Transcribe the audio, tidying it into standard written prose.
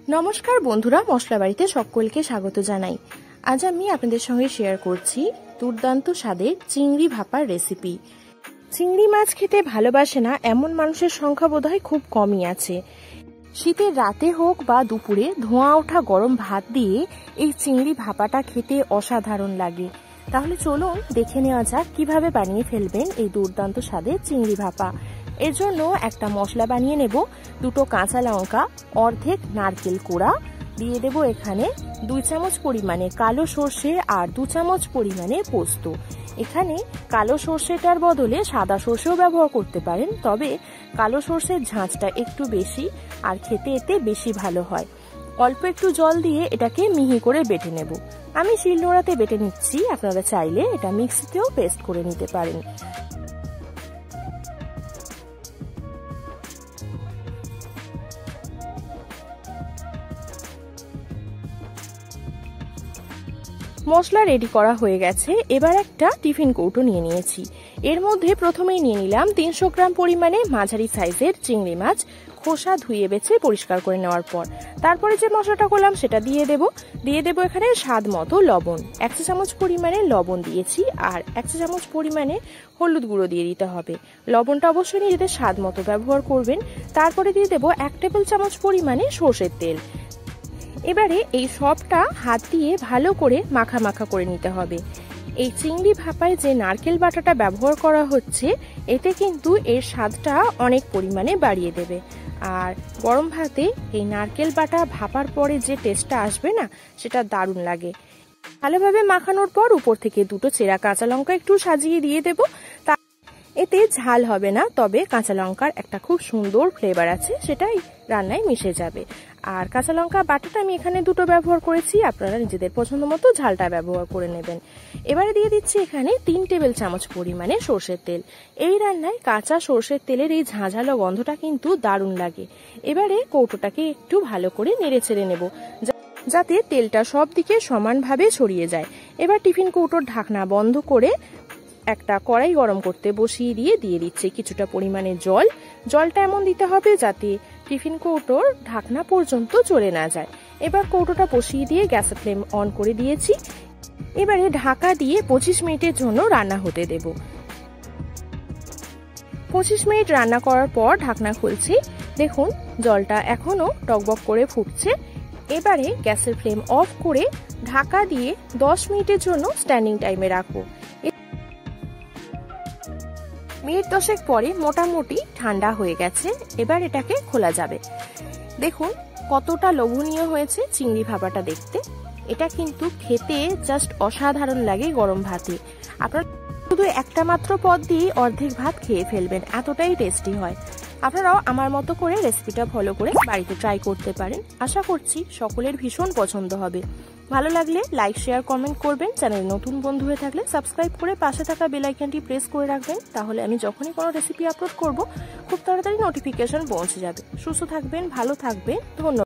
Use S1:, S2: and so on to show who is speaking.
S1: নমস্কার বন্ধুরা, মশলা বাড়িতে সকলকে স্বাগত জানাই। আজ আমি আপনাদের সঙ্গে শেয়ার করছি দুর্দান্ত স্বাদের চিংড়ি ভাপার রেসিপি। চিংড়ি মাছ খেতে ভালোবাসে না এমন মানুষের সংখ্যা বোধহয় খুব কমই আছে। শীতের রাতে হোক বা দুপুরে ধোঁয়া ওঠা গরম ভাত দিয়ে এই চিংড়ি ভাপাটা খেতে অসাধারণ লাগে। তাহলে চলুন দেখে নেওয়া যাক কিভাবে বানিয়ে ফেলবেন এই দুর্দান্ত স্বাদের চিংড়ি ভাপা। এর জন্য একটা মশলা বানিয়ে নেব। 2 কাঁচা লঙ্কা, অর্ধেক নারকেল কোড়া, দিয়ে দেব এখানে 2 চামচ পরিমাণে কালো সর্ষে আর 2 চামচ পরিমাণে পোস্ত। এখানে কালো সর্ষেটার বদলে সাদা সর্ষেও ব্যবহার করতে পারেন, তবে কালো সর্ষের ঝাঁঝটা একটু বেশি আর খেতে এতে বেশি ভালো হয়। অল্প একটু জল দিয়ে এটাকে মিহি করে বেটে নেব। আমি শিলনোড়াতে বেটে নিচ্ছি, আপনারা চাইলে এটা মিক্সিতেও পেস্ট করে নিতে পারেন। মশলা রেডি করা হয়ে গেছে। এবার একটা টিফিন কৌটো নিয়ে নিয়েছি। এর মধ্যে প্রথমেই নিয়ে নিলাম 300 গ্রাম পরিমাণে মাঝারি সাইজের চিংড়ি মাছ, খোসা ধুয়ে বেছে পরিষ্কার করে নেওয়ার পর। তারপরে যে মশলাটা করলাম সেটা দিয়ে দেব এখানে স্বাদ মতো লবণ। 1 চা চামচ পরিমাণে লবণ দিয়েছি আর 1 চা চামচ পরিমাণে হলুদ গুঁড়ো দিয়ে দিতে হবে। লবণটা অবশ্যই নিজেদের স্বাদ মতো ব্যবহার করবেন। তারপরে দিয়ে দেব 1 টেবিল চামচ পরিমাণে সর্ষের তেল। এবারে এই সবটা হাত দিয়ে ভালো করে মাখা মাখা করে নিতে হবে। এই চিংড়ি ভাপায় যে নারকেল বাটাটা ব্যবহার করা হচ্ছে, এতে কিন্তু এর স্বাদটা অনেক পরিমাণে বাড়িয়ে দেবে। আর গরম ভাতে এই নারকেল বাটা ভাপার পরে যে টেস্টটা আসবে না, সেটা দারুণ লাগে। ভালোভাবে মাখানোর পর উপর থেকে 2 চেরা কাঁচা লঙ্কা একটু সাজিয়ে দিয়ে দেব। এতে ঝাল হবে না, তবে কাঁচা লঙ্কার একটা খুব সুন্দর ফ্লেভার আছে, সেটাই রান্নায় মিশে যাবে। আর কাঁচা লঙ্কা বাটাটা আমি এখানে 2 ব্যবহার করেছি, আপনারা নিজেদের পছন্দ মতো ঝালটা ব্যবহার করে নেবেন। এবারে দিয়ে দিচ্ছি এখানে 3 টেবিল চামচ পরিমাণে সর্ষের তেল। এই রান্নায় কাঁচা সর্ষের তেলের এই ঝাঁঝালো গন্ধটা কিন্তু দারুণ লাগে। এবারে কৌটোটাকে একটু ভালো করে নেড়ে ছেড়ে নেব, যাতে তেলটা সব দিকে সমানভাবে ছড়িয়ে যায়। এবার টিফিন কৌটোর ঢাকনা বন্ধ করে একটা কড়াই গরম করতে বসিয়ে দিয়ে দিচ্ছি কিছুটা পরিমাণে জল। জলটা এমন দিতে হবে যাতে টিফিন কৌটোর ঢাকনা পর্যন্ত চলে না যায়। এবার কৌটোটা বসিয়ে দিয়ে গ্যাসের ফ্লেম অন করে দিয়েছি। এবারে ঢাকা দিয়ে 25 মিনিটের জন্য রান্না হতে দেব। 25 মিনিট রান্না করার পর ঢাকনা খুলছি। দেখুন জলটা এখনো টকবক করে ফুটছে। এবারে গ্যাসের ফ্লেম অফ করে ঢাকা দিয়ে 10 মিনিটের জন্য স্ট্যান্ডিং টাইমে রাখবো। মিনিট 10 পরে মোটামুটি ঠান্ডা হয়ে গেছে। এবার এটাকে খোলা যাবে। দেখুন কতটা লোভনীয় হয়েছে চিংড়ি ভাপাটা দেখতে। এটা কিন্তু খেতে জাস্ট অসাধারণ লাগে গরম ভাতে। আপনারা শুধু একটা মাত্র পদ দিয়ে অর্ধেক ভাত খেয়ে ফেলবেন, এতটাই টেস্টি হয়। আপনারাও আমার মতো করে রেসিপিটা ফলো করে বাড়িতে ট্রাই করতে পারেন। আশা করছি সকলের ভীষণ পছন্দ হবে। ভালো লাগলে লাইক, শেয়ার, কমেন্ট করবেন। চ্যানেলে নতুন বন্ধু হয়ে থাকলে সাবস্ক্রাইব করে পাশে থাকা বেল আইকনটি প্রেস করে রাখবেন। তাহলে আমি যখনই কোনো রেসিপি আপলোড করব, খুব তাড়াতাড়ি নোটিফিকেশন পৌঁছে যাবে। সুস্থ থাকবেন, ভালো থাকবেন, ধন্যবাদ।